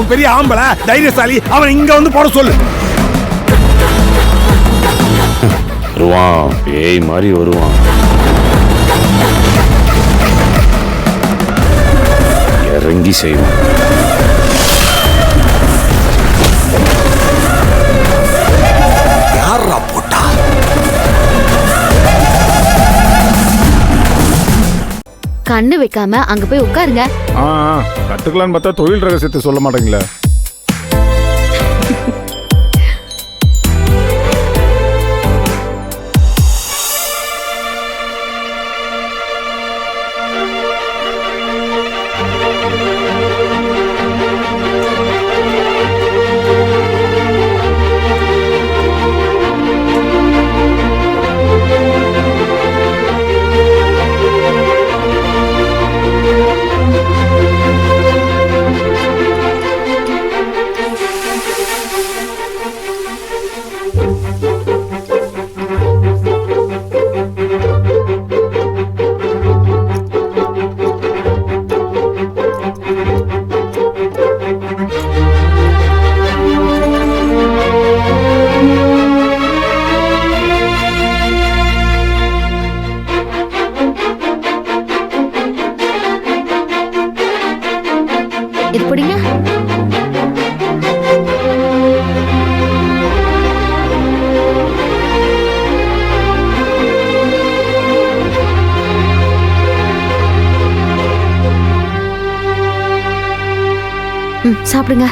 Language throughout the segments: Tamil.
அவன் பெரிய ஆம்பளை தைரியசாலி, அவன் இங்க வந்து போட சொல்லு. வருவான், பேய் மாதிரி வருவான். இறங்கி செய்வான். யாரா போட்டா? கண்ணு வைக்காம அங்க போய் உட்காருங்க. கத்துக்கலான்னு பார்த்தா தொழில் ரகசியத்தை சொல்ல மாட்டேங்களே. இது பிடிங்க. சாப்பிடுங்க.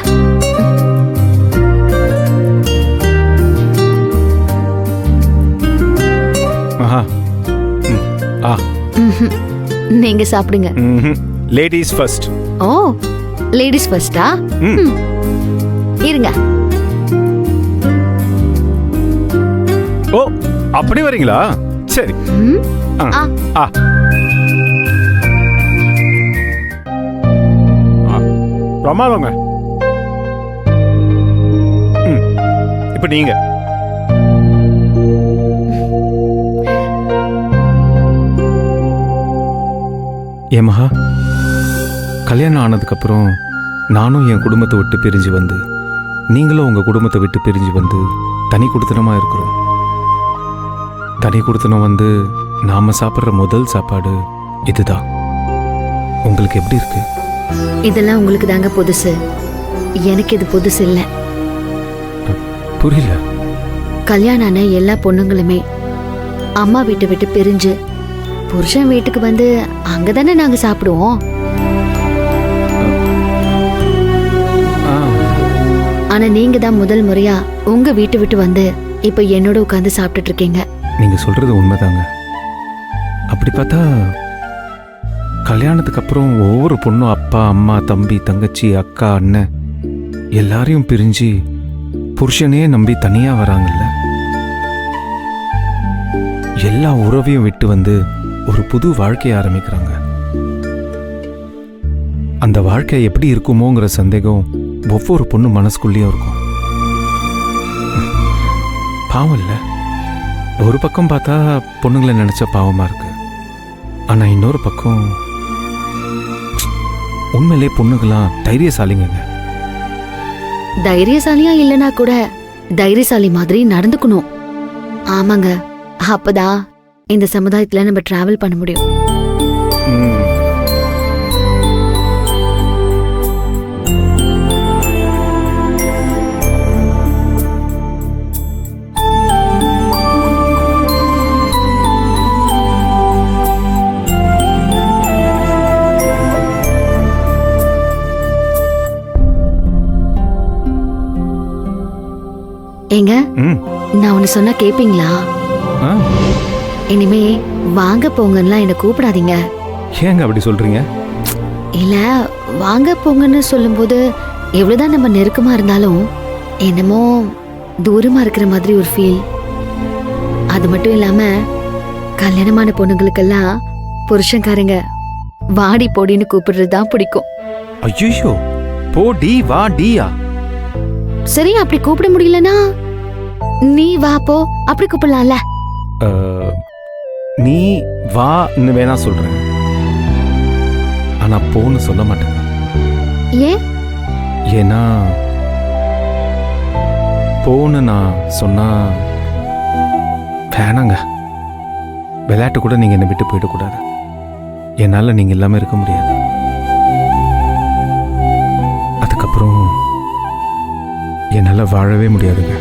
நீங்க சாப்பிடுங்க. Ladies first. ஓ, லேடிஸ் ஃபர்ஸ்டா? இருங்க. ஓ, அப்படி வரீங்களா? சரி. பிரமாதங்க. இப்ப நீங்க ஏமஹா, கல்யாணம் ஆனதுக்கப்புறம் நானும் என் குடும்பத்தை விட்டு பிரிஞ்சு வந்து, நீங்களும் உங்கள் குடும்பத்தை விட்டு பிரிஞ்சு வந்து தனி குடித்தனமாக இருக்கிறோம். தனி குடித்தனம் வந்து நாம் சாப்பிட்ற முதல் சாப்பாடு இதுதான். உங்களுக்கு எப்படி இருக்கு? இதெல்லாம் உங்களுக்கு தாங்க புதுசு. எனக்கு இது புதுசு இல்லை. புரியல. கல்யாணம் ஆன எல்லா பொண்ணுங்களுமே அம்மா வீட்டை விட்டு பிரிஞ்சு புருஷன் வீட்டுக்கு வந்து அங்கதானே நாங்க சாப்பிடுவோம். ஆனா நீங்க தான் முதல் முறையா உங்க வீட்டை விட்டு வந்து இப்ப என்னோட உட்கார்ந்து சாப்பிட்டுட்டு இருக்கீங்க. நீங்க சொல்றது உண்மைதாங்க. அப்படி பார்த்தா கல்யாணத்துக்கு அப்புறம் ஒவ்வொரு பொண்ணும் அப்பா அம்மா தம்பி தங்கச்சி அக்கா அண்ணன் எல்லாரையும் பிரிஞ்சு புருஷனே நம்பி தனியா வராங்கல்ல. எல்லா உறவையும் விட்டு வந்து ஒரு புது வாழ்க்கையை ஆரம்பிக்கிறாங்க. அந்த வாழ்க்கை எப்படி இருக்குமோங்கிற சந்தேகம் ஒவ்வொரு பொண்ணு மனசுக்குள்ளேயும் இருக்கும். பாவம் இல்லை. ஒரு பக்கம் பார்த்தா பொண்ணுங்களை நினைச்ச பாவமா இருக்கு. ஆனா இன்னொரு பக்கம் உண்மையிலே பொண்ணுங்களாம் தைரியசாலிங்க. தைரியசாலியா இல்லனா கூட தைரியசாலி மாதிரி நடந்துக்கணும். ஆமாங்க, அப்பதான் இந்த சமுதாயத்துல நம்ம டிராவல் பண்ண முடியும். ஏங்க, நான் ஒன்னு சொன்னா கேப்பீங்களா? இனிமே வாங்க போங்கன்னா என்ன கூப்பிடாதீங்க. ஏங்க அப்படி சொல்றீங்க? இல்ல, வாங்க போங்கன்னு சொல்லும்போது எவ்வளவுதான் நம்ம நெருக்கமா இருந்தாலும் என்னமோ தூரமா இருக்கிற மாதிரி ஒரு ஃபீல். அது மட்டும் இல்லாம கல்யாணமான பொண்ணுங்களுக்கெல்லாம் புருஷன்காரங்க வாடி போடின்னு கூப்பிடுறதுதான் பிடிக்கும். ஐயோ, போடி வாடியா? சரி, அப்படி கூப்பிட முடியலனா நீ வா போ அப்படி கூப்பிடலாம்ல. நீ வான்னு வேணா சொல்றேன், ஆனா போன்னு சொல்ல மாட்டேன். ஏன்? ஏன்னா போன்னு நான் சொன்னா வேணாங்க. விளையாட்டு கூட நீங்கள் என்னை விட்டு போயிடக்கூடாது. என்னால் நீங்கள் இல்லாமல் இருக்க முடியாது. அதுக்கப்புறம் என்னால் வாழவே முடியாதுங்க.